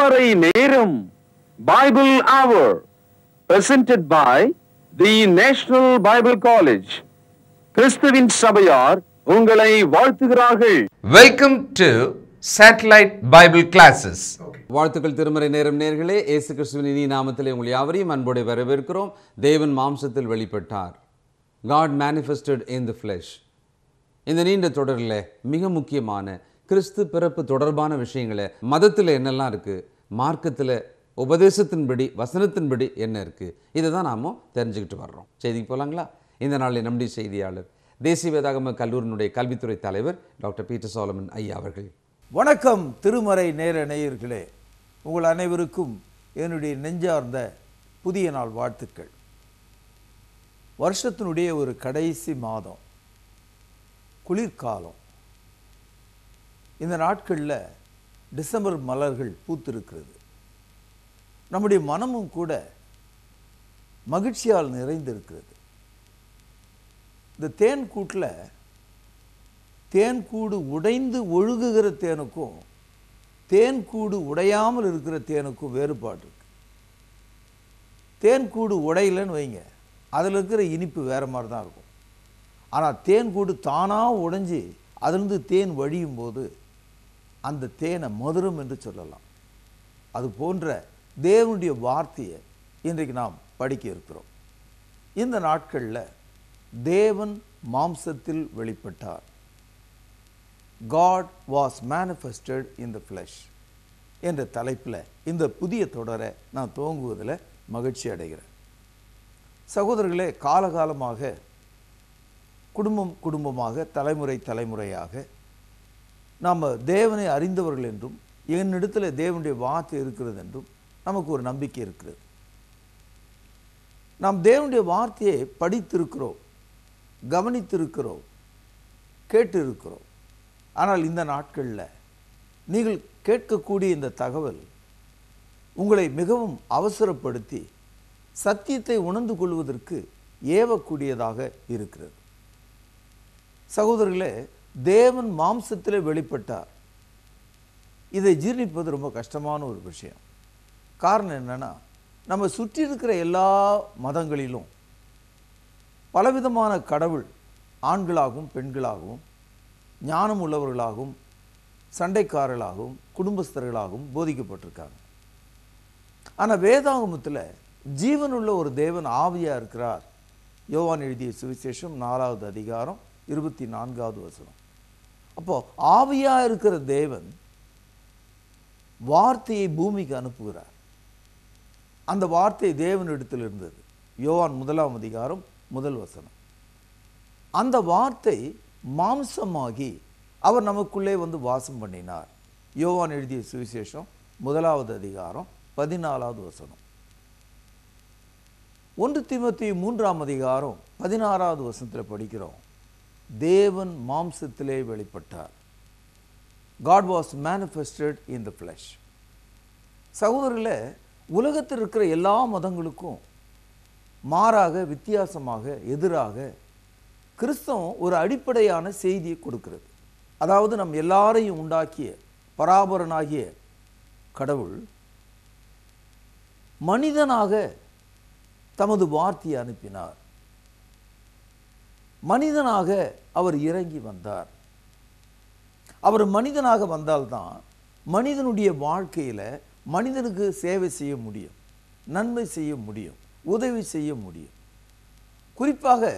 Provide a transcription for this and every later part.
திருமறை நேரம் Bible Hour presented by the National Bible College. கிறிஸ்துவின் சபையார் உங்களை வாழ்த்துகிறார்கள். Welcome to Satellite Bible Classes. வாழ்த்துக்கள் திருமறை நேரம் நேயர்களே, இயேசு கிறிஸ்துவின் இனிய நாமத்திலே உங்களை யாவரையும் அன்போடு வரவேற்கிறோம். தேவன் மாம்சத்தில் வெளிப்பட்டார். God manifested in the flesh. இந்த நீண்ட தொடரில் மிக முக்கியமான கிறிஸ்து பிறப்பு தொடர்பான விஷயங்களை மதத்தில் என்னெல்லாம் இருக்குது, மார்க்கத்தில் உபதேசத்தின்படி வசனத்தின்படி என்ன இருக்குது, இதை தான் நாம் தெரிஞ்சுக்கிட்டு வர்றோம். செய்திக்கு போகலாங்களா? இந்த நாளில் நம்முடைய செய்தியாளர் தேசிய வேதாகம கல்லூரியினுடைய கல்வித்துறை தலைவர் டாக்டர் பீட்டர் சாலமன் ஐயா அவர்கள். வணக்கம் திருமறை நேர நேயர்களே, உங்கள் அனைவருக்கும் என்னுடைய நெஞ்சார்ந்த புதிய நாள் வாழ்த்துக்கள். வருஷத்தினுடைய ஒரு கடைசி மாதம், குளிர்காலம். இந்த நாட்களில் டிசம்பர் மலர்கள் பூத்திருக்கிறது. நம்முடைய மனமும் கூட மகிழ்ச்சியால் நிறைந்திருக்கிறது. இந்த தேன் கூட்டில் தேன்கூடு உடைந்து ஒழுகுகிற தேனுக்கும் தேன்கூடு உடையாமல் இருக்கிற தேனுக்கும் வேறுபாடு இருக்கு. தேன்கூடு உடையலன்னு வைங்க, அதில் இருக்கிற இனிப்பு வேறு மாதிரி தான் இருக்கும். ஆனால் தேன்கூடு தானாக உடைஞ்சி அதிலிருந்து தேன் வழியும் போது அந்த தேனை மதுரம் என்று சொல்லலாம். அது போன்ற தேவனுடைய வார்த்தையை இன்றைக்கு நாம் படிக்க இருக்கிறோம். இந்த நாட்களில் தேவன் மாம்சத்தில் வெளிப்பட்டார். God was manifested in the flesh என்ற தலைப்பில் இந்த புதிய தொடரை நான் துவங்குவதில் மகிழ்ச்சி அடைகிறேன். சகோதரர்களே, காலகாலமாக குடும்பமாக தலைமுறை தலைமுறையாக நாம் தேவனை அறிந்தவர்கள் என்றும் என்னிடத்தில் தேவனுடைய வார்த்தை இருக்கிறது என்றும் நமக்கு ஒரு நம்பிக்கை இருக்கிறது. நாம் தேவனுடைய வார்த்தையை படித்திருக்கிறோம், கவனித்திருக்கிறோம், கேட்டு இருக்கிறோம். ஆனால் இந்த நாட்களில் நீங்கள் கேட்கக்கூடிய இந்த தகவல் உங்களை மிகவும் அவசரப்படுத்தி சத்தியத்தை உணர்ந்து கொள்வதற்கு ஏவக்கூடியதாக இருக்கிறது. சகோதரர்களே, தேவன் மாம்சத்திலே வெளிப்பட்டார். இதை ஜீர்ணிப்பது ரொம்ப கஷ்டமான ஒரு விஷயம். காரணம் என்னன்னா, நம்ம சுற்றி இருக்கிற எல்லா மதங்களிலும் பலவிதமான கடவுள் ஆண்களாகவும் பெண்களாகவும் ஞானம் உள்ளவர்களாகவும் சண்டைக்காரர்களாகவும் குடும்பஸ்தர்களாகவும் போதிக்கப்பட்டிருக்காங்க. ஆனால் வேதாகமத்தில் ஜீவனுள்ள ஒரு தேவன் ஆவியாக இருக்கிறார். யோவான் எழுதிய சுவிசேஷம் 4வது அதிகாரம் 24வது வசனம். அப்போ ஆவியாக இருக்கிற தேவன் வார்த்தையை பூமிக்கு அனுப்புகிறார். அந்த வார்த்தை தேவனிடத்தில் இருந்தது. யோவான் 1ஆம் அதிகாரம் 1 வசனம். அந்த வார்த்தை மாம்சமாகி அவர் நமக்குள்ளே வந்து வாசம் பண்ணினார். யோவான் எழுதிய சுவிசேஷம் 1வது அதிகாரம் 14வது வசனம். 1 தீமோத்தேயு 3ஆம் அதிகாரம் 16வது வசனத்தில் படிக்கிறோம், தேவன் மாம்சத்திலே வெளிப்பட்டார். God was manifested in the flesh. சகோதரர்களே, உலகத்தில் இருக்கிற எல்லா மதங்களுக்கும் மாறாக, வித்தியாசமாக, எதிராக கிறிஸ்தவம் ஒரு அடிப்படையான செய்தியை கொடுக்கிறது. அதாவது நம் எல்லாரையும் உண்டாக்கிய பராபரனாகிய கடவுள் மனிதனாக தமது வார்த்தையை அனுப்பினார். மனிதனாக அவர் இறங்கி வந்தார். அவர் மனிதனாக வந்தால்தான் மனிதனுடைய வாழ்க்கையில் மனிதனுக்கு சேவை செய்ய முடியும், நன்மை செய்ய முடியும், உதவி செய்ய முடியும். குறிப்பாக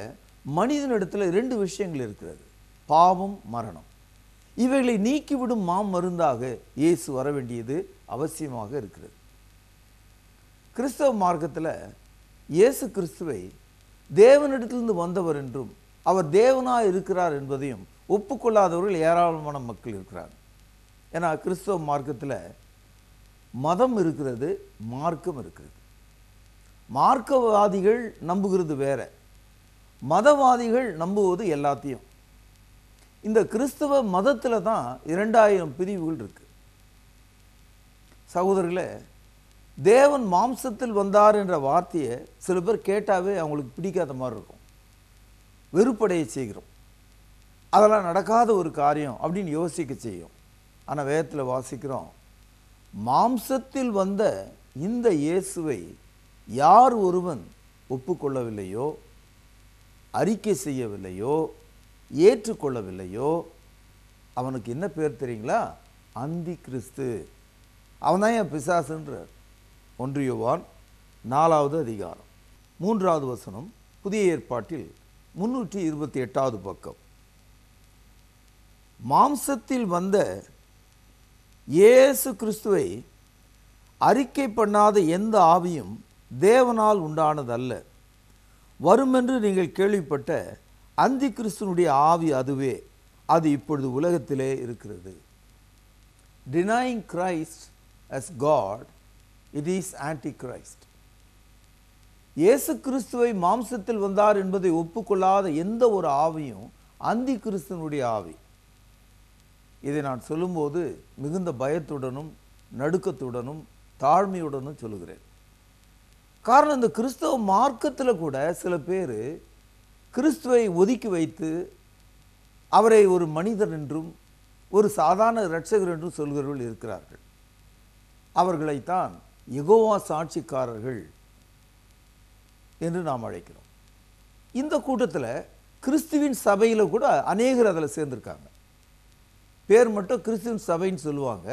மனிதனிடத்தில் 2 விஷயங்கள் இருக்கிறது, பாவம், மரணம். இவைகளை நீக்கிவிடும் மருந்தாக இயேசு வர வேண்டியது அவசியமாக இருக்கிறது. கிறிஸ்தவ மார்க்கத்தில் இயேசு கிறிஸ்துவை தேவனிடத்திலிருந்து வந்தவர் என்றும் அவர் தேவனாக இருக்கிறார் என்பதையும் ஒப்புக்கொள்ளாதவர்கள் ஏராளமான மக்கள் இருக்கிறார். ஏன்னா கிறிஸ்தவ மார்க்கத்தில் மதம் இருக்கிறது, மார்க்கம் இருக்கிறது. மார்க்கவாதிகள் நம்புகிறது வேற, மதவாதிகள் நம்புவது எல்லாத்தையும். இந்த கிறிஸ்தவ மதத்தில் தான் 2000 பிரிவுகள் இருக்கு. சகோதரர்களே, தேவன் மாம்சத்தில் வந்தார் என்ற வார்த்தையை சில பேர் கேட்டாவே அவங்களுக்கு பிடிக்காத மாதிரி இருக்கும், வெறுப்படைய செய்கிறோம். அதெல்லாம் நடக்காத ஒரு காரியம் அப்படின்னு யோசிக்க செய்யும். ஆனால் வேதத்தில் வாசிக்கிறோம், மாம்சத்தில் வந்த இந்த இயேசுவை யார் ஒருவன் ஒப்புக்கொள்ளவில்லையோ, அறிக்கை செய்யவில்லையோ, ஏற்றுக்கொள்ளவில்லையோ, அவனுக்கு என்ன பேர் தெரியுங்களா? அந்தி கிறிஸ்து. அவன் தான் என் பிசாசுன்றார். 1 யோவான் 4வது அதிகாரம் 3வது வசனம், புதிய ஏற்பாட்டில் 328வது பக்கம். மாம்சத்தில் வந்த இயேசு கிறிஸ்துவை அறிக்கை பண்ணாத எந்த ஆவியும் தேவனால் உண்டானதல்ல. வருமென்று நீங்கள் கேள்விப்பட்ட அந்தி கிறிஸ்துனுடைய ஆவி அதுவே. அது இப்பொழுது உலகத்திலே இருக்கிறது. Denying Christ as God, it is Antichrist. இயேசு கிறிஸ்துவை மாம்சத்தில் வந்தார் என்பதை ஒப்புக்கொள்ளாத எந்த ஒரு ஆவியும் அந்தி கிறிஸ்துனுடைய ஆவி. இதை நான் சொல்லும்போது மிகுந்த பயத்துடனும் நடுக்கத்துடனும் தாழ்மையுடனும் சொல்லுகிறேன். காரணம், இந்த கிறிஸ்தவ மார்க்கத்தில் கூட சில பேர் கிறிஸ்துவை ஒதுக்கி வைத்து அவரை ஒரு மனிதர் என்றும் ஒரு சாதாரண இரட்சகர் என்றும் சொல்கிறவர்கள் இருக்கிறார்கள். அவர்களைத்தான் யெகோவா சாட்சிக்காரர்கள் என்று நாம் அழைக்கிறோம். இந்த கூட்டத்தில் கிறிஸ்துவின் சபையில் கூட அநேகர் அதில் சேர்ந்திருக்காங்க. பேர் மட்டும் கிறிஸ்துவின் சபைன்னு சொல்லுவாங்க.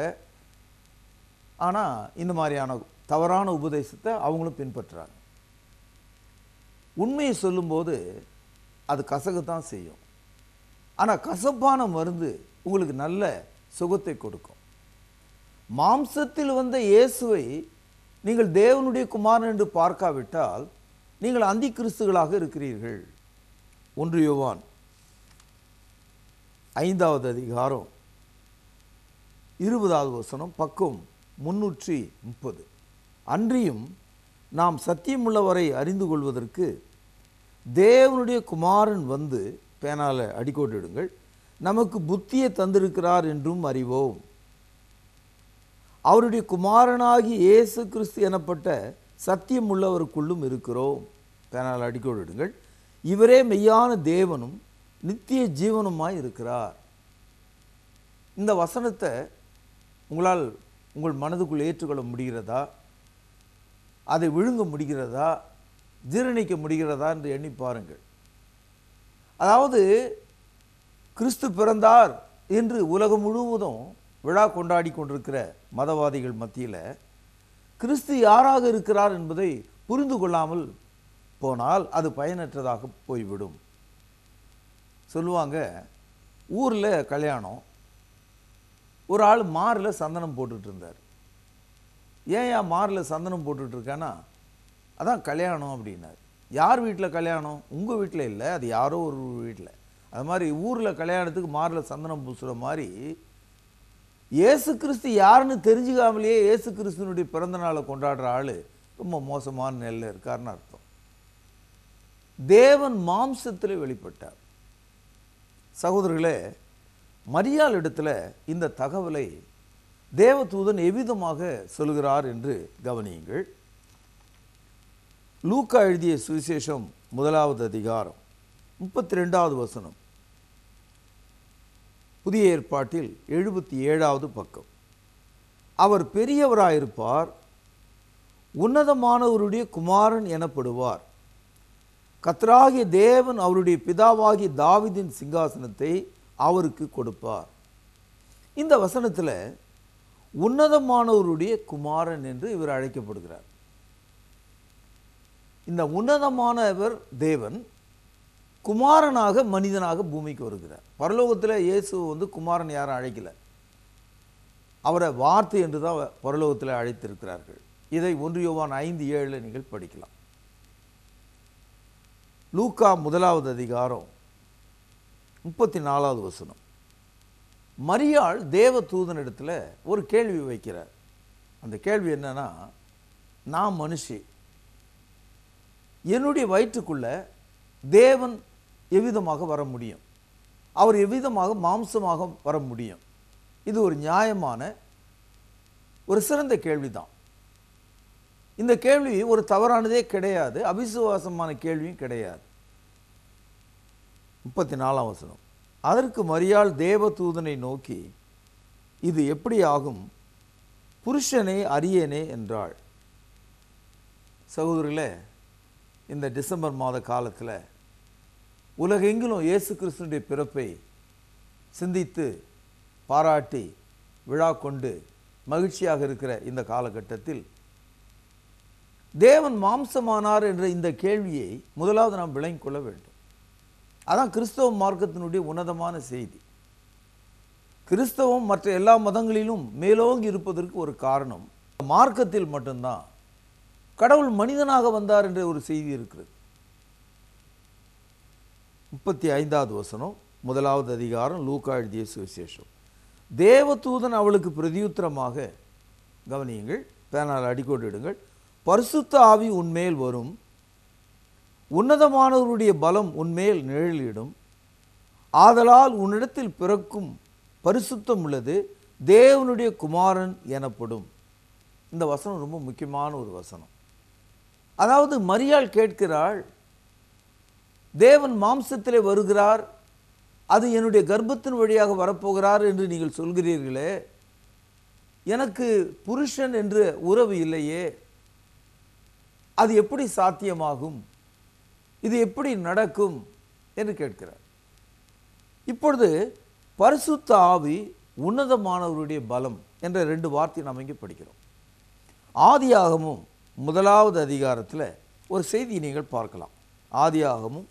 ஆனால் இந்த மாதிரியான தவறான உபதேசத்தை அவங்களும் பின்பற்றுறாங்க. உண்மையை சொல்லும்போது அது கசகத்தான் செய்யும். ஆனால் கசப்பான மருந்து உங்களுக்கு நல்ல சுகத்தை கொடுக்கும். மாம்சத்தில் வந்த இயேசுவை நீங்கள் தேவனுடைய குமாரன் என்று பார்க்காவிட்டால் நீங்கள் அந்தி கிறிஸ்துகளாக இருக்கிறீர்கள். 1 யோவான் 5வது அதிகாரம் 20வது வசனம், பக்கம் 330. அன்றியும் நாம் சத்தியமுள்ளவரை அறிந்து கொள்வதற்கு தேவனுடைய குமாரன் வந்து, பேனால அடிக்கோட்டிடுங்கள், நமக்கு புத்தியை தந்திருக்கிறார் என்றும் அறிவோம். அவருடைய குமாரனாகி இயேசு கிறிஸ்து எனப்பட்ட சத்தியம் உள்ளவருக்குள்ளும் இருக்கிறோம். பேனால அடிக்கோட்டிடுங்கள். இவரே மெய்யான தேவனும் நித்திய ஜீவனுமாய் இருக்கிறார். இந்த வசனத்தை உங்களால் உங்கள் மனதுக்குள் ஏற்றுக்கொள்ள முடிகிறதா? அதை விழுங்க முடிகிறதா? ஜீரணிக்க முடிகிறதா என்று எண்ணி பாருங்கள். அதாவது கிறிஸ்து பிறந்தார் என்று உலகம் முழுவதும் விழா கொண்டாடி கொண்டிருக்கிற மதவாதிகள் மத்தியில் கிறிஸ்து யாராக இருக்கிறார் என்பதை புரிந்து கொள்ளாமல் போனால் அது பயனற்றதாக போய்விடும். சொல்லுவாங்க, ஊரில் கல்யாணம், ஒரு ஆள் மாரில் சந்தனம் போட்டுட்டு இருந்தார். ஏன் மாரில் சந்தனம் போட்டுட்டு இருக்கானா? அதான் கல்யாணம் அப்படின்னார். யார் வீட்டில் கல்யாணம்? உங்கள் வீட்டில் இல்லை, அது யாரோ ஒரு வீட்டில். அது மாதிரி ஊரில் கல்யாணத்துக்கு மாரில் சந்தனம் பூசுகிற மாதிரி இயேசு கிறிஸ்து யாருன்னு தெரிஞ்சுக்காமலேயே இயேசு கிறிஸ்துவனுடைய பிறந்த நாளை கொண்டாடுற ஆள் ரொம்ப மோசமான நிலையில் இருக்காருன்னு அர்த்தம். தேவன் மாம்சத்தில் வெளிப்பட்டார். சகோதரர்களே, மரியாள் இடத்துல இந்த தகவலை தேவதூதன் எவ்விதமாக சொல்கிறார் என்று கவனியுங்கள். லூக்கா எழுதிய சுவிசேஷம் 1வது அதிகாரம் 32வது வசனம், புதிய ஏற்பாட்டில் 77வது பக்கம். அவர் பெரியவராயிருப்பார், உன்னதமானவருடைய குமாரன் எனப்படுவார். கர்த்தராகிய தேவன் அவருடைய பிதாவாகிய தாவீதின் சிங்காசனத்தை அவருக்கு கொடுப்பார். இந்த வசனத்தில் உன்னதமானவருடைய குமாரன் என்று இவர் அழைக்கப்படுகிறார். இந்த உன்னதமானவர் தேவன் குமாரனாக மனிதனாக பூமிக்கு வருகிறார். பரலோகத்தில் இயேசு குமாரன் யாரும் அழைக்கல, அவரை வார்த்தை என்று தான் பரலோகத்தில் அழைத்திருக்கிறார்கள். இதை 1 யோவான் 5:7 நீங்கள் படிக்கலாம். லூக்கா 1வது அதிகாரம் 34வது வசனம், மரியாள் தேவ தூதனிடத்தில் ஒரு கேள்வி வைக்கிறார். அந்த கேள்வி என்னன்னா, நான் மனுஷி, என்னுடைய வயிற்றுக்குள்ள தேவன் எவ்விதமாக வர முடியும்? அவர் எவ்விதமாக மாம்சமாக வர முடியும்? இது ஒரு நியாயமான ஒரு சிறந்த கேள்விதான். இந்த கேள்வி ஒரு தவறானதே கிடையாது, அவிசுவாசமான கேள்வியும் கிடையாது. 34ஆம் வசனம், அதற்கு மரியாள் தேவதூதனை நோக்கி, இது எப்படி ஆகும்? புருஷனே அறியேனே என்றாள். சகோதரர்களே, இந்த டிசம்பர் மாத காலத்தில் உலகெங்கிலும் இயேசு கிறிஸ்துவினுடைய பிறப்பை சிந்தித்து பாராட்டி விழா கொண்டு மகிழ்ச்சியாக இருக்கிற இந்த காலகட்டத்தில் தேவன் மாம்சமானார் என்ற இந்த கேள்வியை முதலாவது நாம் விளங்கிக் கொள்ள வேண்டும். அதான் கிறிஸ்தவ மார்க்கத்தினுடைய உன்னதமான செய்தி. கிறிஸ்தவம் மற்ற எல்லா மதங்களிலும் மேலோங்கி இருப்பதற்கு ஒரு காரணம், மார்க்கத்தில் மட்டும்தான் கடவுள் மனிதனாக வந்தார் என்ற ஒரு செய்தி இருக்கிறது. 35வது வசனம், 1வது அதிகாரம், லூக்கா எழுதிய சுவிசேஷம். தேவதூதன் அவளுக்கு பிரதியுத்தரமாக, கவனியுங்கள், பேனால் அடிக்கோடிடுங்கள், பரிசுத்த ஆவி உன்மேல் வரும், உன்னதமானவருடைய பலம் உன்மேல் நிழலிடும், ஆதலால் உன்னிடத்தில் பிறக்கும் பரிசுத்தம் உள்ளது தேவனுடைய குமாரன் எனப்படும். இந்த வசனம் ரொம்ப முக்கியமான ஒரு வசனம். அதாவது மரியாள் கேட்கிறாள், தேவன் மாம்சத்திலே வருகிறார், அது என்னுடைய கர்ப்பத்தின் வழியாக வரப்போகிறார் என்று நீங்கள் சொல்கிறீர்களே, எனக்கு புருஷன் என்று உறவு இல்லையே, அது எப்படி சாத்தியமாகும், இது எப்படி நடக்கும் என்று கேட்கிறார். இப்பொழுது பரிசுத்த ஆவி, உன்னதமானவருடைய பலம் என்ற 2 வார்த்தையை நாம் இங்கே படிக்கிறோம். ஆதியாகமும் 1வது அதிகாரத்தில் ஒரு செய்தியை நீங்கள் பார்க்கலாம். ஆதியாகமும்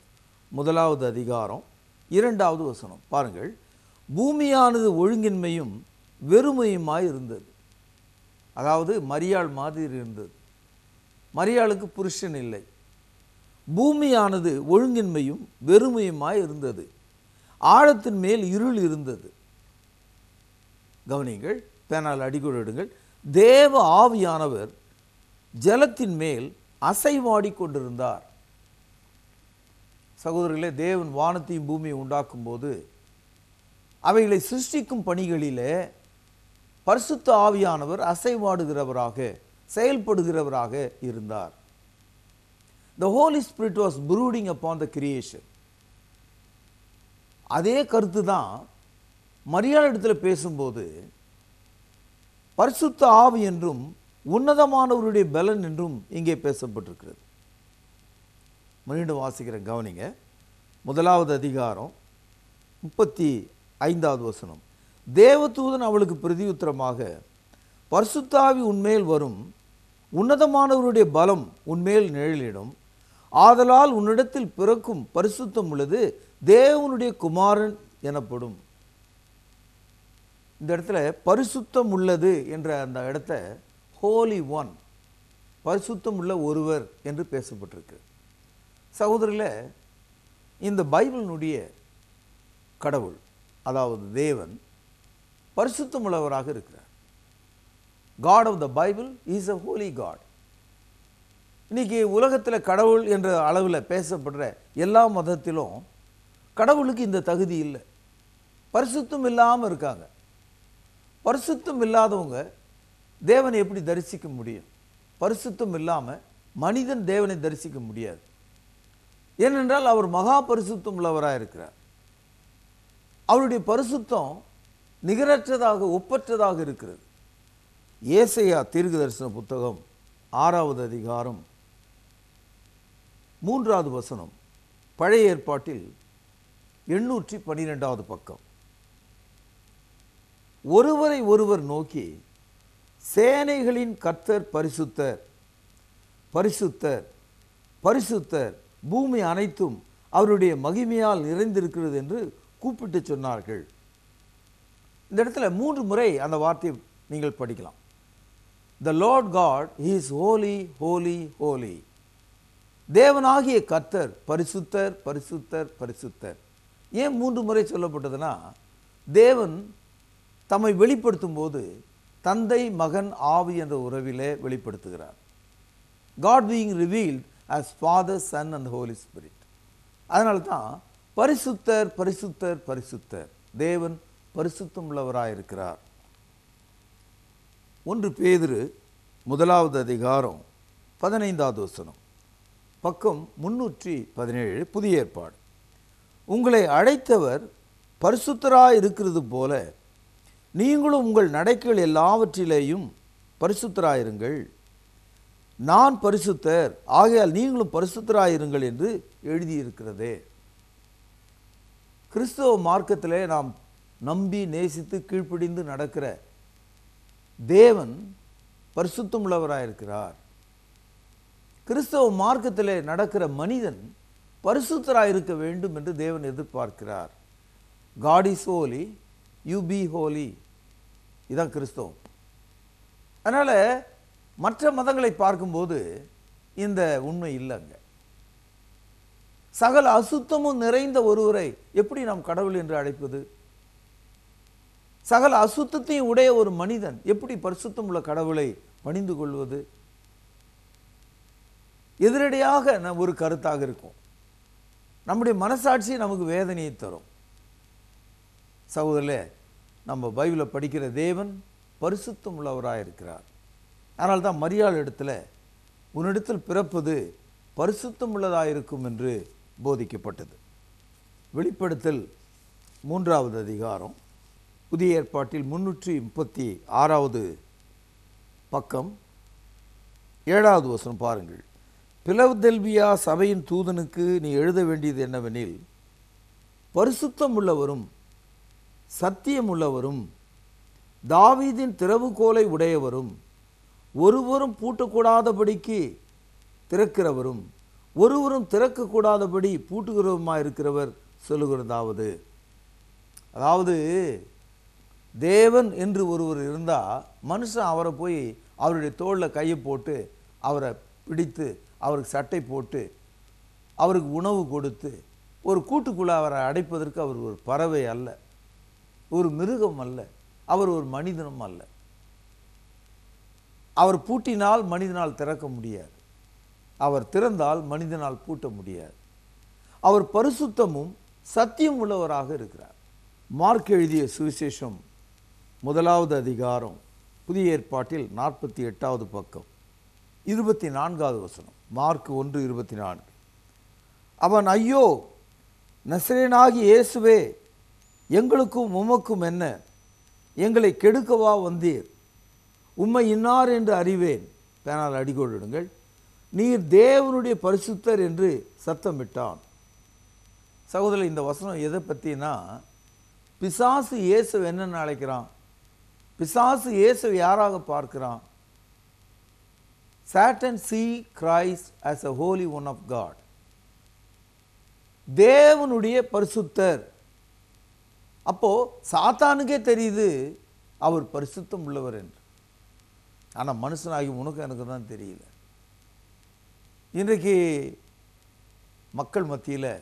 1வது அதிகாரம் 2வது வசனம் பாருங்கள். பூமியானது ஒழுங்கின்மையும் வெறுமையுமாய் இருந்தது. அதாவது மரியாள் மாதிரி இருந்தது. மரியாளுக்கு புருஷன் இல்லை. பூமியானது ஒழுங்கின்மையும் வெறுமையுமாய் இருந்தது, ஆழத்தின் மேல் இருள் இருந்தது. கவனிங்கள், பேனால் அடிக்கோடிடுங்கள். தேவ ஆவியானவர் ஜலத்தின் மேல் அசைவாடி கொண்டிருந்தார். சகோதரர்களே, தேவன் வானத்தையும் பூமியை உண்டாக்கும் போது அவைகளை சிருஷ்டிக்கும் பணிகளிலே பரிசுத்த ஆவியானவர் அசைவாடுகிறவராக, செயல்படுகிறவராக இருந்தார். The Holy Spirit was brooding upon the creation. அதே கருத்து தான் மரியாள் இடத்துல பேசும்போது பரிசுத்த ஆவி என்றும் உன்னதமானவருடைய பலன் என்றும் இங்கே பேசப்பட்டிருக்கிறது. மீண்டும் வாசிக்கிற கவனிங்க. 1வது அதிகாரம் 35வது வசனம். தேவதூதன் அவளுக்கு பிரதியுத்தரமாக, பரிசுத்த ஆவி உன்மேல் வரும், உன்னதமானவருடைய பலம் உன்மேல் நிழலிடும், ஆதலால் உன்னிடத்தில் பிறக்கும் பரிசுத்தம் உள்ளது தேவனுடைய குமாரன் எனப்படும். இந்த இடத்துல பரிசுத்தம் உள்ளது என்ற அந்த இடத்த ஹோலி ஒன், பரிசுத்தம் உள்ள ஒருவர் என்று பேசப்பட்டிருக்கு. சகோதரர்களே, இந்த பைபிளினுடைய கடவுள், அதாவது தேவன், பரிசுத்தம் உள்ளவராக இருக்கிறார். God of the Bible is a holy God. இன்னைக்கு உலகத்தில் கடவுள் என்ற அளவில் பேசப்படுற எல்லா மதத்திலும் கடவுளுக்கு இந்த தகுதி இல்லை. பரிசுத்தம் இல்லாமல் இருக்காங்க. பரிசுத்தம் இல்லாதவங்க தேவனை எப்படி தரிசிக்க முடியும்? பரிசுத்தம் இல்லாமல் மனிதன் தேவனை தரிசிக்க முடியாது. ஏனென்றால் அவர் மகா பரிசுத்தம் உள்ளவராக இருக்கிறார். அவருடைய பரிசுத்தம் நிகரற்றதாக, ஒப்பற்றதாக இருக்கிறது. ஏசாயா தீர்க்கதரிசன புத்தகம் 6வது அதிகாரம் 3வது வசனம், பழைய ஏற்பாட்டில் 812வது பக்கம். ஒருவரை ஒருவர் நோக்கி, சேனைகளின் கர்த்தர் பரிசுத்தர், பரிசுத்தர், பரிசுத்தர், பூமி அனைத்தும் அவருடைய மகிமையால் நிறைந்திருக்கிறது என்று கூப்பிட்டு சொன்னார்கள். இந்த இடத்துல 3 முறை அந்த வார்த்தையை நீங்கள் படிக்கலாம். The Lord God, He is holy, holy, holy. தேவனாகிய கர்த்தர் பரிசுத்தர், பரிசுத்தர், பரிசுத்தர். ஏன் 3 முறை சொல்லப்பட்டதுன்னா, தேவன் தம்மை வெளிப்படுத்தும் போது தந்தை, மகன், ஆவி என்ற உறவிலே வெளிப்படுத்துகிறார். God being revealed as Father, Son and the Holy Spirit. அதனால தான் பரிசுத்தர், பரிசுத்தர், பரிசுத்தர். தேவன் பரிசுத்தம் உள்ளவராயிருக்கிறார். 1 பேதுரு 1வது அதிகாரம் 15வது வசனம், பக்கம் 317, புதிய ஏற்பாடு. உங்களை அழைத்தவர் பரிசுத்தராய் இருக்கிறது போல நீங்களும் உங்கள் நடைகள் எல்லாவற்றிலேயும் பரிசுத்தராயிருங்கள், நான் பரிசுத்தர், ஆகையால் நீங்களும் பரிசுத்தராயிருங்கள் என்று எழுதியிருக்கிறதே. கிறிஸ்தவ மார்க்கத்திலே நாம் நம்பி நேசித்து கீழ்ப்படிந்து நடக்கிற தேவன் பரிசுத்தம் உள்ளவராயிருக்கிறார். கிறிஸ்தவ மார்க்கத்திலே நடக்கிற மனிதன் பரிசுத்தராயிருக்க வேண்டும் என்று தேவன் எதிர்பார்க்கிறார். God is holy, you be holy. இதான் கிறிஸ்தவம். அதனால் மற்ற மதங்களை பார்க்கும்போது இந்த உண்மை இல்லைங்க. சகல அசுத்தமும் நிறைந்த ஒருவரை எப்படி நாம் கடவுள் என்று அழைப்பது? சகல அசுத்தத்தையும் உடைய ஒரு மனிதன் எப்படி பரிசுத்தம் உள்ள கடவுளை பணிந்து கொள்வது? எதிரடியாக ஒரு கருத்தாக இருக்கும். நம்முடைய மனசாட்சி நமக்கு வேதனையை தரும். சகோதரர்களே, நம்ம பைபிளை படிக்கிற தேவன் பரிசுத்தம் உள்ளவராக இருக்கிறார். அதனால தான் மரியாள் இடத்துல உன்னிடத்தில் பிறப்பது பரிசுத்தம் உள்ளதாக இருக்கும் என்று போதிக்கப்பட்டது. வெளிப்படுத்தல் 3வது அதிகாரம், புதிய ஏற்பாட்டில் 336வது பக்கம் 7வது வசனம் பாருங்கள். பிலதெல்பியா சபையின் தூதனுக்கு நீ எழுத வேண்டியது என்னவெனில், பரிசுத்தம் உள்ளவரும் சத்தியம் உள்ளவரும் தாவீதின் திறவுகோலை உடையவரும் ஒருவரும் பூட்டக்கூடாதபடிக்கு திறக்கிறவரும் ஒருவரும் திறக்கக்கூடாதபடி பூட்டுகிறவருமாக இருக்கிறவர் சொல்லுகிறதாவது. அதாவது தேவன் என்று ஒருவர் இருந்தால் மனுஷன் அவரை போய் அவருடைய தோளில் கையை போட்டு அவரை பிடித்து அவருக்கு சட்டை போட்டு அவருக்கு உணவு கொடுத்து ஒரு கூட்டுக்குள்ளே அவரை அடைப்பதற்கு அவர் ஒரு பறவை அல்ல, ஒரு மிருகம் அல்ல, அவர் ஒரு மனிதனும் அல்ல. அவர் பூட்டினால் மனிதனால் திறக்க முடியாது, அவர் திறந்தால் மனிதனால் பூட்ட முடியாது. அவர் பரிசுத்தமும் சத்தியம் உள்ளவராக இருக்கிறார். மார்க் எழுதிய சுவிசேஷம் 1வது அதிகாரம், புதிய ஏற்பாட்டில் 48வது பக்கம் 24வது வசனம். மார்க் 1:24. அவன், ஐயோ நசரேயனாகிய இயேசுவே, எங்களுக்கும் உமக்கும் என்ன? எங்களை கெடுக்கவா வந்தீர்? உம்மை இன்னார் என்று அறிவேன். பேனால் அடிக்கோடிடுங்கள். நீர் தேவனுடைய பரிசுத்தர் என்று சத்தமிட்டான். சகோதரர், இந்த வசனம் எதை பற்றினா, பிசாசு இயேசு என்னன்னு அழைக்கிறான்? பிசாசு இயேசு யாராக பார்க்கிறான்? Satan see Christ as a holy one of God. தேவனுடைய பரிசுத்தர். அப்போ சாத்தானுக்கே தெரியுது அவர் பரிசுத்தம் உள்ளவர் என்று. ஆனால் மனுஷனாகி உனக்கு எனக்கு தான் தெரியல. இன்றைக்கு மக்கள் மத்தியில்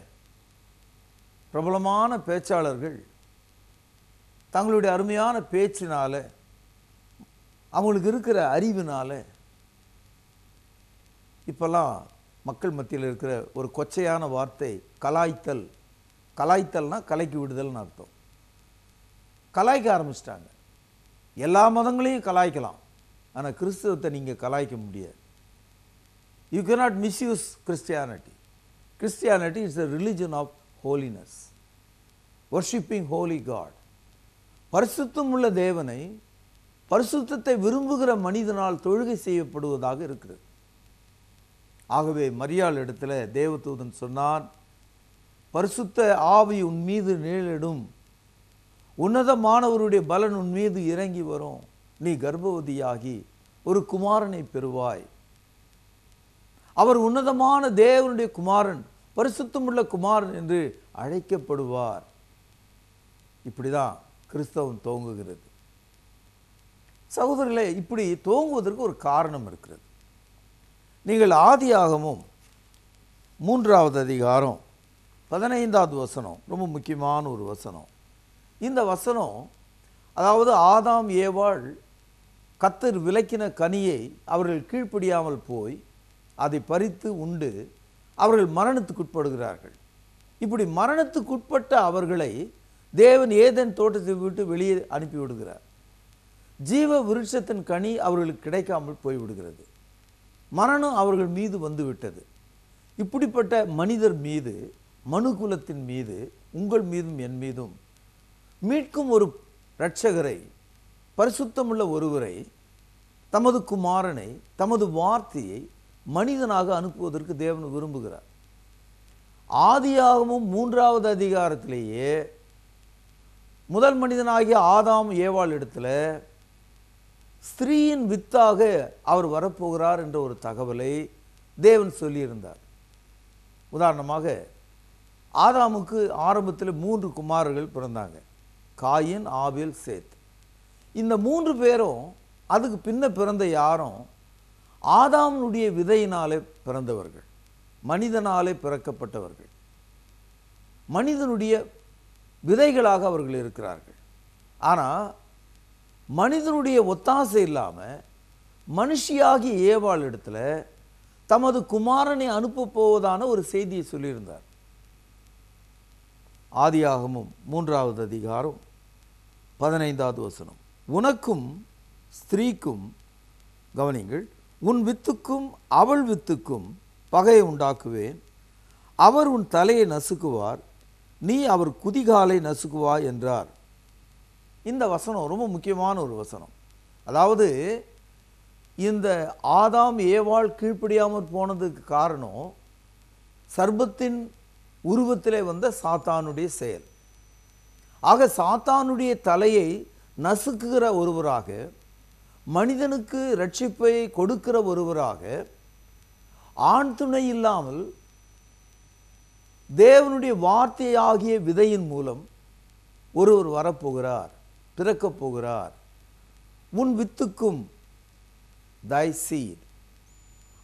பிரபலமான பேச்சாளர்கள் தங்களுடைய அருமையான பேச்சினால, அவங்களுக்கு இருக்கிற அறிவினால, இப்போல்லாம் மக்கள் மத்தியில் இருக்கிற ஒரு கொச்சையான வார்த்தை கலாய்த்தல். கலாய்த்தல்னா கலைக்கு விடுதல்னு அர்த்தம். கலாய்க்க ஆரம்பிச்சிட்டாங்க. எல்லா மதங்களையும் கலாய்க்கலாம், ஆனால் கிறிஸ்தவத்தை நீங்கள் கலாய்க்க முடியாது. You cannot misuse Christianity. Christianity is a religion of holiness, worshipping holy God. பரிசுத்தம் உள்ள தேவனை பரிசுத்தத்தை விரும்புகிற மனிதனால் தொழுகை செய்யப்படுவதாக இருக்கிறது. ஆகவே மரியாள் இடத்துல தேவதூதன் சொன்னான், பரிசுத்த ஆவி உன் மீது நிழலிடும், உன்னதமானவருடைய பலன் உன் மீது இறங்கி வரும், நீ கர்ப்பவதியாகி ஒரு குமாரனை பெறுவாய், அவர் உன்னதமான தேவனுடைய குமாரன், பரிசுத்தமுள்ள குமாரன் என்று அழைக்கப்படுவார். இப்படிதான் கிறிஸ்தவம் துவங்குகிறது. சகோதரர்களே, இப்படி துவங்குவதற்கு ஒரு காரணம் இருக்கிறது. நீங்கள் ஆதியாகமம் 3வது அதிகாரம் 15வது வசனம் ரொம்ப முக்கியமான ஒரு வசனம். இந்த வசனம், அதாவது ஆதாம் ஏவாள் கர்த்தர் விலக்கின கனியை அவர்கள் கீழ்ப்படியாமல் போய் அதை பறித்து உண்டு அவர்கள் மரணத்துக்குட்படுகிறார்கள். இப்படி மரணத்துக்குட்பட்ட அவர்களை தேவன் ஏதேன் தோட்டத்தை விட்டு வெளியே அனுப்பிவிடுகிறார். ஜீவ விருட்சத்தின் கனி அவர்களுக்கு கிடைக்காமல் போய்விடுகிறது. மரணம் அவர்கள் மீது வந்து விட்டது. இப்படிப்பட்ட மனிதர் மீது, மனுகுலத்தின் மீது, உங்கள் மீதும் என் மீதும் மீட்கும் ஒரு இரட்சகரை, பரிசுத்தமுள்ள ஒருவரை தமது குமாரனை, தமது வார்த்தையை மனிதனாக அனுப்புவதற்கு தேவன் விரும்புகிறார். ஆதியாகமும் 3வது அதிகாரத்திலேயே முதல் மனிதனாகிய ஆதாம் ஏவாள் இடத்துல ஸ்திரீயின் வித்தாக அவர் வரப்போகிறார் என்ற ஒரு தகவலை தேவன் சொல்லியிருந்தார். உதாரணமாக ஆதாமுக்கு ஆரம்பத்தில் 3 குமாரர்கள் பிறந்தாங்க. காயின், ஆபேல், சேத். இந்த 3 பேரும் அதுக்கு பின்ன பிறந்த யாரும் ஆதாமுடைய விதையினாலே பிறந்தவர்கள், மனிதனாலே பிறக்கப்பட்டவர்கள், மனிதனுடைய விதைகளாக அவர்கள் இருக்கிறார்கள். ஆனால் மனிதனுடைய ஒத்தாசை இல்லாமல் மனுஷியாகி ஏவாள் இடத்துல தமது குமாரனை அனுப்ப போவதான ஒரு செய்தியை சொல்லியிருந்தார். ஆதியாகமும் 3வது அதிகாரம் 15வது வசனம். உனக்கும் ஸ்திரீக்கும், கவனிங்கள், உன் வித்துக்கும் அவள் வித்துக்கும் பகையை உண்டாக்குவேன். அவர் உன் தலையை நசுக்குவார், நீ அவர் குதிகாலை நசுக்குவாய் என்றார். இந்த வசனம் ரொம்ப முக்கியமான ஒரு வசனம். அதாவது இந்த ஆதாம் ஏவாள் கீழ்ப்படியாமல் போனதுக்கு காரணம் சர்ப்பத்தின் உருவத்திலே வந்த சாத்தானுடைய செயல். ஆக சாத்தானுடைய தலையை நசுக்குகிற ஒருவராக, மனிதனுக்கு ரட்சிப்பை கொடுக்கிற ஒருவராக, ஆண் துணை இல்லாமல் தேவனுடைய வார்த்தையாகிய விதையின் மூலம் ஒருவர் வரப்போகிறார், பிறக்கப் போகிறார். உன் வித்துக்கும் thy seed,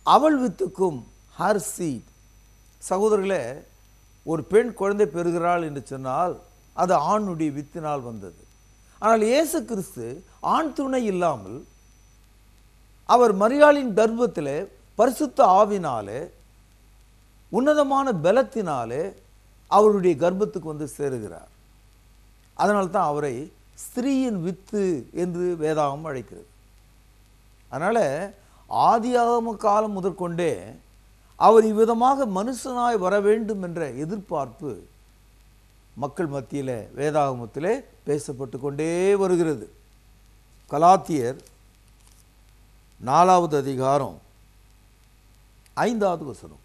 அவள் வித்துக்கும் her seed. சகோதரர்களே, ஒரு பெண் குழந்தை பெறுகிறாள் என்று சொன்னால் அது ஆணுடைய வித்தினால் வந்தது. ஆனால் இயேசு கிறிஸ்து ஆண் துணை இல்லாமல் அவர் மரியாளின் கர்ப்பத்திலே பரிசுத்த ஆவினாலே, உன்னதமான பலத்தினாலே அவருடைய கர்ப்பத்துக்கு வந்து சேருகிறார். அதனால்தான் அவரை ஸ்திரீயின் வித்து என்று வேதாகம் அழைக்கிறது. அதனால் ஆதியாகம காலம் முதற்கொண்டே அவர் இவ்விதமாக மனுஷனாய் வர வேண்டும் என்ற எதிர்பார்ப்பு மக்கள் மத்தியில் வேதாகமத்திலே பேசப்பட்டு கொண்டே வருகிறது. கலாத்தியர் 4வது அதிகாரம் 5வது வசனம்,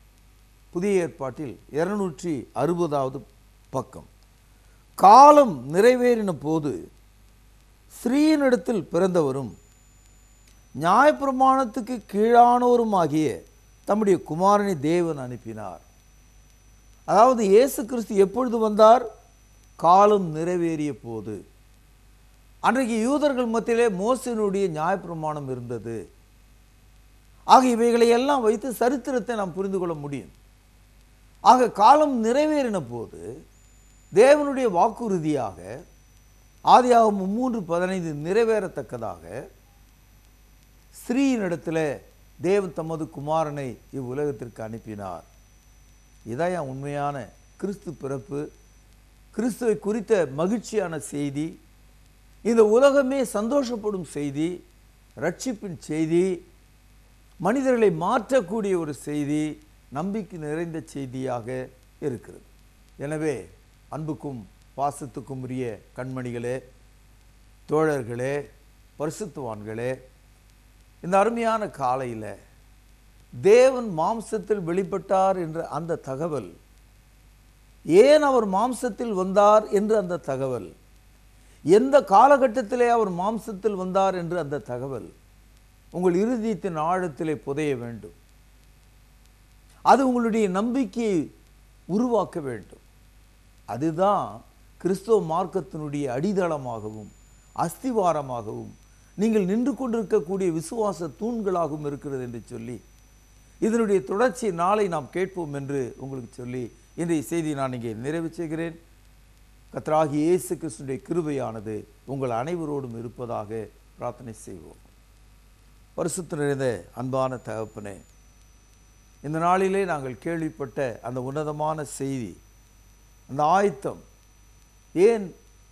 புதிய ஏற்பாட்டில் 260வது பக்கம். காலம் நிறைவேறின போது ஸ்ரீயினிடத்தில் பிறந்தவரும் நியாயப்பிரமாணத்துக்கு கீழானோருமாகிய தம்முடைய குமாரனை தேவன் அனுப்பினார். அதாவது இயேசு கிறிஸ்து எப்பொழுது வந்தார்? காலம் நிறைவேறிய போது. அன்றைக்கு யூதர்கள் மத்தியிலே மோசேயினுடைய நியாயப்பிரமாணம் இருந்தது. ஆக இவைகளை எல்லாம் வைத்து சரித்திரத்தை நாம் புரிந்து கொள்ள முடியும். ஆக காலம் நிறைவேறின போது தேவனுடைய வாக்குறுதியாக ஆதியாகமம் 3:15 நிறைவேறத்தக்கதாக ஸ்ரீயினிடத்தில் தேவன் தமது குமாரனை இவ்வுலகத்திற்கு அனுப்பினார். இதான் உண்மையான கிறிஸ்து பிறப்பு, கிறிஸ்துவை குறித்த மகிழ்ச்சியான செய்தி, இந்த உலகமே சந்தோஷப்படும் செய்தி, ரட்சிப்பின் செய்தி, மனிதர்களை மாற்றக்கூடிய ஒரு செய்தி, நம்பிக்கை நிறைந்த செய்தியாக இருக்கிறது. எனவே அன்புக்கும் பாசத்துக்கும் உரிய கண்மணிகளே, தோழர்களே, பரிசுத்தவான்களே, இந்த அருமையான காலையில் தேவன் மாம்சத்தில் வெளிப்பட்டார் என்ற அந்த தகவல், ஏன் அவர் மாம்சத்தில் வந்தார் என்று அந்த தகவல், எந்த காலகட்டத்திலே அவர் மாம்சத்தில் வந்தார் என்று அந்த தகவல் உங்கள் இருதயத்தின் ஆழத்திலே புதைய வேண்டும். அது உங்களுடைய நம்பிக்கையை உருவாக்க வேண்டும். அதுதான் கிறிஸ்தவ மார்க்கத்தினுடைய அடித்தளமாகவும் அஸ்திவாரமாகவும் நீங்கள் நின்று கொண்டிருக்கக்கூடிய விசுவாச தூண்களாகவும் இருக்கிறது என்று சொல்லி, இதனுடைய தொடர்ச்சி நாளை நாம் கேட்போம் என்று உங்களுக்கு சொல்லி இன்றைய செய்தி நான் இங்கே நிறைவு செய்கிறேன். கர்த்தராகிய இயேசு கிறிஸ்துவின் கிருபையானது உங்கள் அனைவரோடும் இருப்பதாக பிரார்த்தனை செய்வோம். பரிசுத்த நிறைந்த அன்பான தகப்பனே, இந்த நாளிலே நாங்கள் கேள்விப்பட்ட அந்த உன்னதமான செய்தி, அந்த ஆயத்தம், ஏன்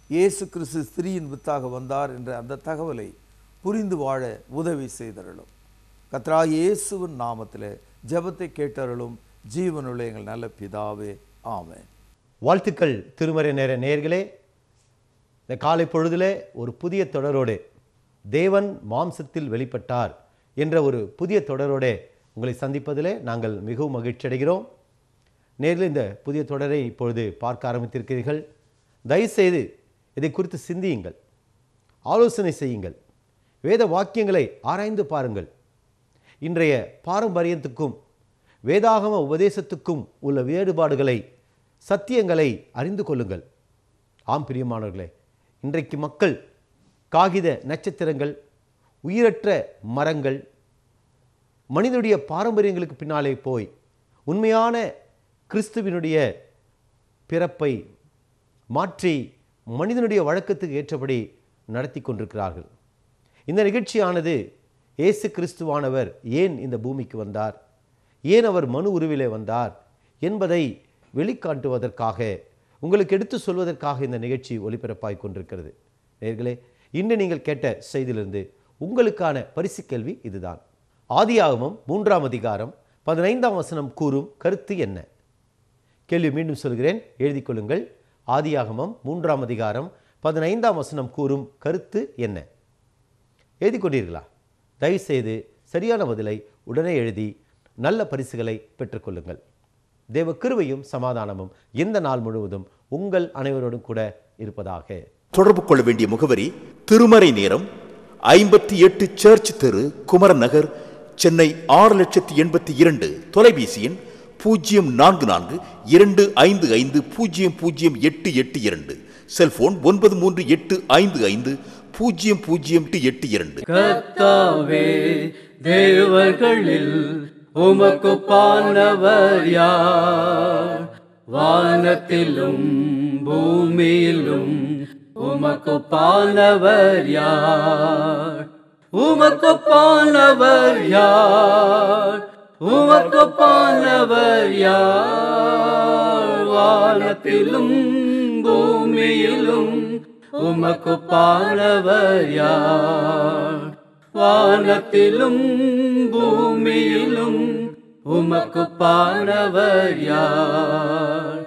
இயேசு கிறிஸ்து ஸ்திரீயின் வித்தாக வந்தார் என்ற அந்த தகவலை புரிந்து வாழ உதவி செய்தருளும். கர்த்தராகிய இயேசுவின் நாமத்தில் ஜெபத்தை கேட்டருளும் ஜீவனுள்ள எங்கள் நல்ல பிதாவே, ஆமென். வாழ்த்துக்கள் திருமறை நேர நேயர்களே. இந்த காலை பொழுதிலே ஒரு புதிய தொடரோடு தேவன் மாம்சத்தில் வெளிப்பட்டார் என்ற ஒரு புதிய தொடரோட உங்களை சந்திப்பதிலே நாங்கள் மிகவும் மகிழ்ச்சி அடைகிறோம். நேரில் இந்த புதிய தொடரை இப்பொழுது பார்க்க ஆரம்பித்திருக்கிறீர்கள். தயவுசெய்து இதை குறித்து சிந்தியுங்கள், ஆலோசனை செய்யுங்கள், வேத வாக்கியங்களை ஆராய்ந்து பாருங்கள். இன்றைய பாரம்பரியத்துக்கும் வேதாகம உபதேசத்துக்கும் உள்ள வேறுபாடுகளை, சத்தியங்களை அறிந்து கொள்ளுங்கள். ஆம் பிரியமானவர்களே, இன்றைக்கு மக்கள் காகித நட்சத்திரங்கள், உயிரற்ற மரங்கள், மனிதனுடைய பாரம்பரியங்களுக்கு பின்னாலே போய் உண்மையான கிறிஸ்துவினுடைய பிறப்பை மாற்றி மனிதனுடைய வழக்கத்துக்கு ஏற்றபடி நடத்தி கொண்டிருக்கிறார்கள். இந்த நிகழ்ச்சியானது இயேசு கிறிஸ்துவானவர் ஏன் இந்த பூமிக்கு வந்தார், ஏன் அவர் மனு உருவிலே வந்தார் என்பதை வெளிக்காட்டுவதற்காக, உங்களுக்கு எடுத்து சொல்வதற்காக இந்த நிகழ்ச்சி ஒளிபரப்பாய் கொண்டிருக்கிறது. நேயர்களே, இன்று நீங்கள் கேட்ட செய்தியிலிருந்து உங்களுக்கான பரிசு கேள்வி இதுதான். ஆதியாகமம் 3ஆம் அதிகாரம் 15ஆம் வசனம் கூறும் கருத்து என்ன? கேள்வி மீண்டும் சொல்கிறேன், எழுதிக் கொள்ளுங்கள். ஆதியாகமம் 3ஆம் அதிகாரம் 15ஆம் வசனம் கூறும் கருத்து என்ன? எழுதி கொண்டீர்களா? தயவுசெய்து சரியான பதிலை உடனே எழுதி நல்ல பரிசுகளை பெற்றுக்கொள்ளுங்கள். தேவ கிருபையும் சமாதானமும் இந்த நாள் முழுவதும் உங்கள் அனைவரோடும் கூட இருப்பதாக. தொடர்பு கொள்ள வேண்டிய முகவரி: திருமறை நேரம், 58 சர்ச் தெரு, குமரன் நகர், சென்னை 6,82,000. தொலைபேசி எண் 044255000882. செல்போன் 9385500882. கர்த்தாவே, தேவர்களில் உமக்குப்பானவர் யார்? வானத்திலும் பூமியிலும் உமக்குப்பானவர் யார்? உமக்குப்பானவர் யார்? உமக்குப்பானவர் யார்? வானத்திலும் பூமியிலும் உமக்குப்பானவர் யார்? வானத்திலும் பூமியிலும் உமக்குப்பானவர் யார்?